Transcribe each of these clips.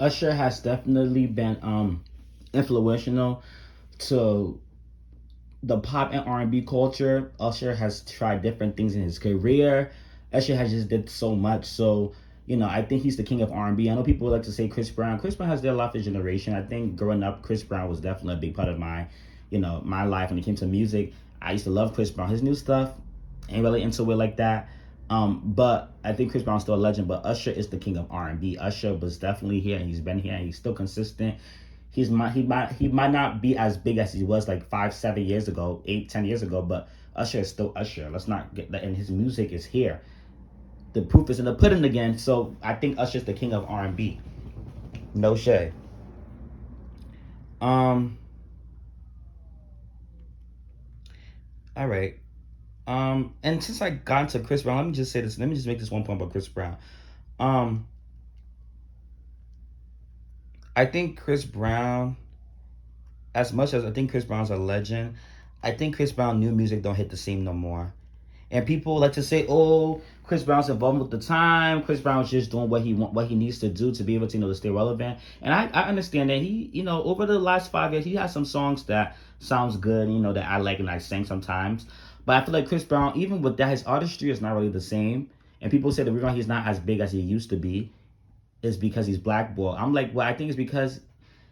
Usher has definitely been influential to the pop and R&B culture. Usher has tried different things in his career. Usher has just did so much. So I think he's the king of R&B. I know people like to say Chris Brown. Chris Brown has their life of generation. I think growing up, Chris Brown was definitely a big part of my life when it came to music. I used to love Chris Brown. His new stuff ain't really into it like that. But I think Chris Brown's still a legend. But Usher is the king of R&B. Usher was definitely here, and he's been here, and he's still consistent. He might not be as big as he was like 5 7 years ago, 8 10 years ago, but Usher is still Usher. Let's not get that. And his music is here. The proof is in the pudding again. So I think Usher's the king of R&B. No shade. Um. All right. And since I got into Chris Brown, let me just say this. Let me just make this one point about Chris Brown. Um. I think Chris Brown, as much as I think Chris Brown's a legend, I think Chris Brown new music don't hit the same no more. And people like to say, "Oh, Chris Brown's evolving with the time. Chris Brown's just doing what he needs to do to be able to to stay relevant." And I understand that over the last 5 years he has some songs that sounds good, that I like and I sing sometimes. But I feel like Chris Brown, even with that, his artistry is not really the same. And people say the reason why he's not as big as he used to be is because he's blackballed. I'm like, well, I think it's because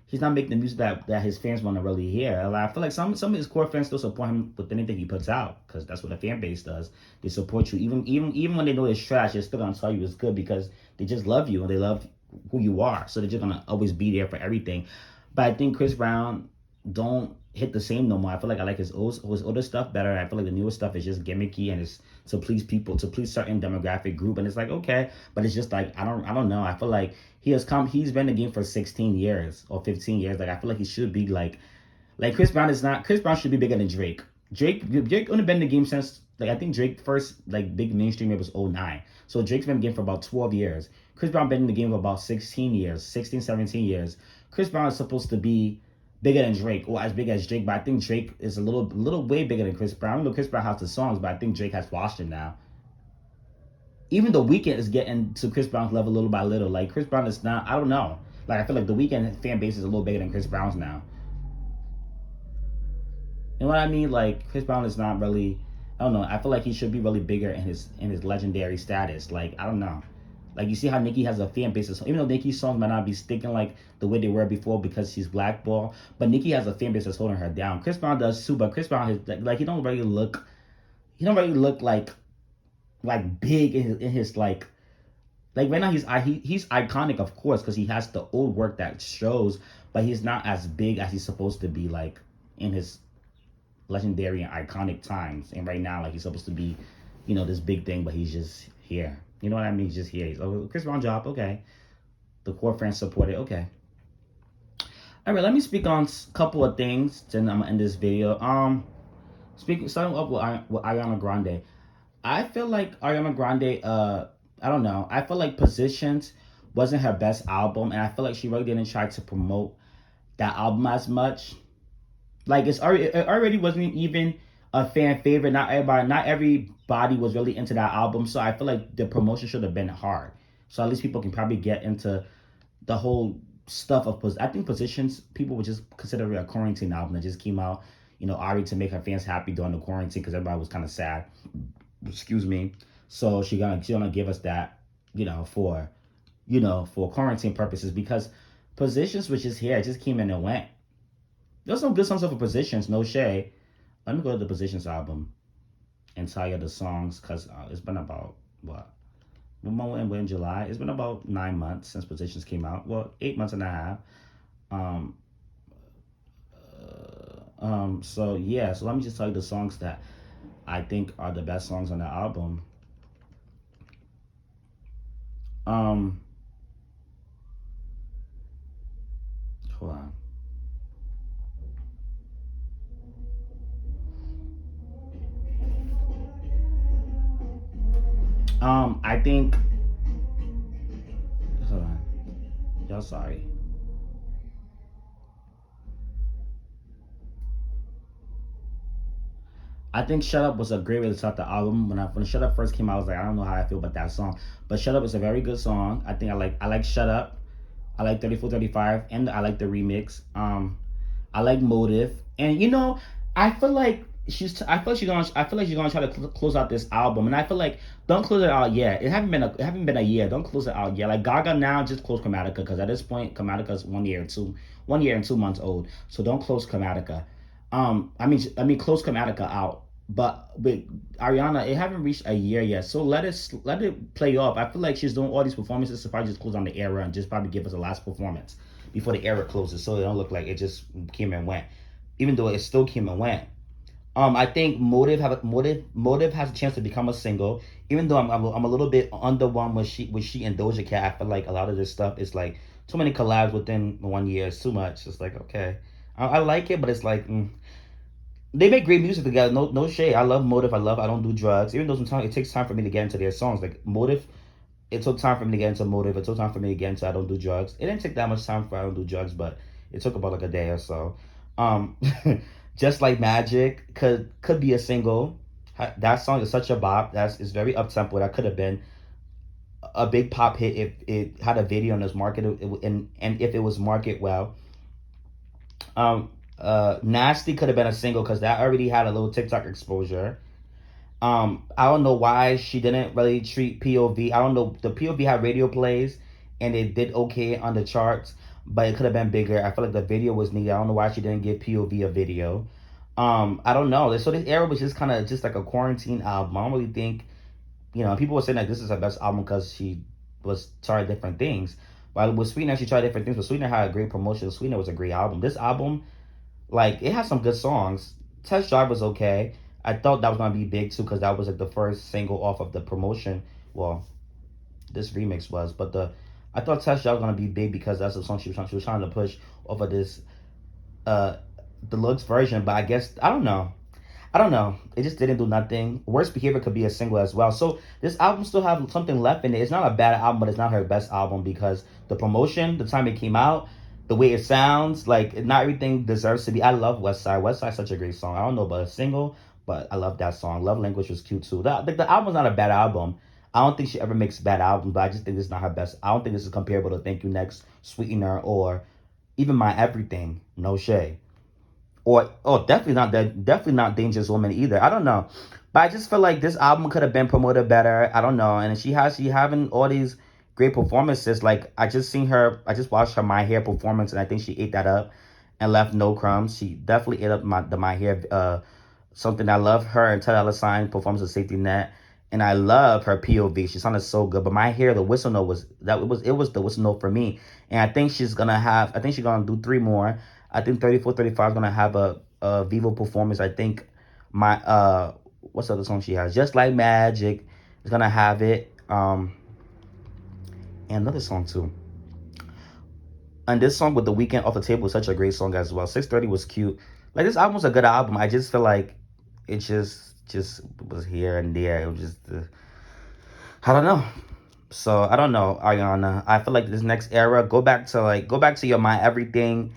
he's not making the music that his fans want to really hear. And I feel like some of his core fans still support him with anything he puts out because that's what a fan base does. They support you even when they know it's trash. They're still gonna tell you it's good because they just love you and they love who you are. So they're just gonna always be there for everything. But I think Chris Brown don't hit the same no more. I feel like I like his older stuff better. I feel like the newer stuff is just gimmicky and it's to please people, to please certain demographic group, and it's like okay, but it's just like I don't know. I feel like he's been in the game for 16 years or 15 years. Like I feel like he should be like Chris Brown should be bigger than Drake. Drake only been in the game since like I think Drake first like big mainstream it was '09. So Drake's been in the game for about 12 years. Chris Brown been in the game for about 16 years, 16 17 years. Chris Brown is supposed to be bigger than Drake or as big as Drake, but I think Drake is a little way bigger than Chris Brown. I don't know Chris Brown has the songs, but I think Drake has washed him now. Even the Weeknd is getting to Chris Brown's level little by little. Like Chris Brown is not. I don't know. Like I feel like the Weeknd fan base is a little bigger than Chris Brown's now. You know what I mean? Like Chris Brown is not really. I don't know. I feel like he should be really bigger in his legendary status. Like I don't know. Like you see how Nicki has a fan base, even though Nicki's songs might not be sticking like the way they were before because she's blackball, but Nicki has a fan base that's holding her down. Chris Brown does too, but Chris Brown is like he don't really look like big in his like right now he's iconic of course because he has the old work that shows, but he's not as big as he's supposed to be like in his legendary and iconic times. And right now like he's supposed to be, this big thing, but he's just here. You know what I mean? He's just here. He's Chris Brown job, okay. The core fans support it, okay. All right, let me speak on a couple of things. Then I'm gonna end this video. Starting up with Ariana Grande. I feel like Ariana Grande, I don't know. I feel like Positions wasn't her best album, and I feel like she really didn't try to promote that album as much. Like it already wasn't even a fan favorite. Not everybody was really into that album. So I feel like the promotion should have been hard. So at least people can probably get into the whole stuff of I think Positions people would just consider it a quarantine album that just came out. Ari to make her fans happy during the quarantine because everybody was kind of sad. Excuse me. So she gonna give us that, for quarantine purposes because Positions was just here. It just came in and went. There's some good songs for Positions, no shade. Let me go to the Positions album and tell you the songs because it's been about what? We're in July. It's been about 9 months since Positions came out. Well, 8 months and a half. Um, so yeah. So let me just tell you the songs that I think are the best songs on the album. Um, Hold on. I think. Hold on. Y'all sorry. I think "Shut Up" was a great way to start the album. When "Shut Up" first came out, I was like, I don't know how I feel about that song, but "Shut Up" is a very good song. I think I like "Shut Up." I like 3435, and I like the remix. I like Motive, and I feel like I feel like she's gonna try to close out this album, and I feel like don't close it out yet. It haven't been a year. Don't close it out yet. Like Gaga now, just close Chromatica because at this point, Chromatica is 1 year and 2 months old. So don't close Chromatica. I mean, close Chromatica out. But with Ariana, it haven't reached a year yet, so let it play off. I feel like she's doing all these performances to probably just close on the era and just probably give us a last performance before the era closes, so it don't look like it just came and went. Even though it still came and went. I think Motive has a chance to become a single. Even though I'm a little bit under one with she and Doja Cat. I feel like a lot of this stuff is like too many collabs within 1 year. It's too much. It's like okay, I like it, but it's like they make great music together. No shade. I love Motive. I don't do drugs. Even though sometimes it takes time for me to get into their songs. Like Motive, it took time for me to get into Motive. It took time for me to get into I don't do drugs. It didn't take that much time for I don't do drugs, but it took about like a day or so. Um, just like Magic could be a single. That song is such a bop. It's very up tempo. That could have been a big pop hit if it had a video on this market, and if it was market well. Nasty could have been a single because that already had a little TikTok exposure. I don't know why she didn't really treat POV. I don't know. The POV had radio plays and it did okay on the charts, but it could have been bigger. I feel like the video was needed. I don't know why she didn't give POV a video. I don't know. So this era was just kind of just like a quarantine album. I don't really think, people were saying like this is her best album because she was trying different things. But with Sweetener, she tried different things. But Sweetener had a great promotion. Sweetener was a great album. This album, like, it has some good songs. Test Drive was okay. I thought that was gonna be big too because that was like the first single off of the promotion. Well, this remix was, but I thought Test Drive was gonna be big because that's the song she was trying to push off of this uh deluxe version. But I guess I don't know. I don't know. It just didn't do nothing. Worst Behavior could be a single as well. So this album still have something left in it. It's not a bad album, but it's not her best album because the promotion, the time it came out, the way it sounds, like not everything deserves to be. I love West Side. West Side's such a great song. I don't know about a single, but I love that song. Love Language was cute too. The album's not a bad album. I don't think she ever makes bad albums, but I just think this is not her best. I don't think this is comparable to Thank You Next, Sweetener, or even My Everything. No shade. Or definitely not Dangerous Woman either. I don't know. But I just feel like this album could have been promoted better. I don't know. And she having all these great performances. Like I just watched her My Hair performance and I think she ate that up and left no crumbs. She definitely ate up My Hair something. I love her and Ted Sign performance of Safety Net. And I love her POV. She sounded so good. But My Hair, the whistle note was the whistle note for me. And I think she's gonna do three more. I think 3435 is gonna have a Vivo performance. I think my what's the other song she has? Just Like Magic is gonna have it. And another song too. And this song with The Weekend Off the Table is such a great song as well. 630 was cute. Like this album's a good album. I just feel like it just was here and there. It was just I don't know. So I don't know, Ariana. I feel like this next era, go back to your My Everything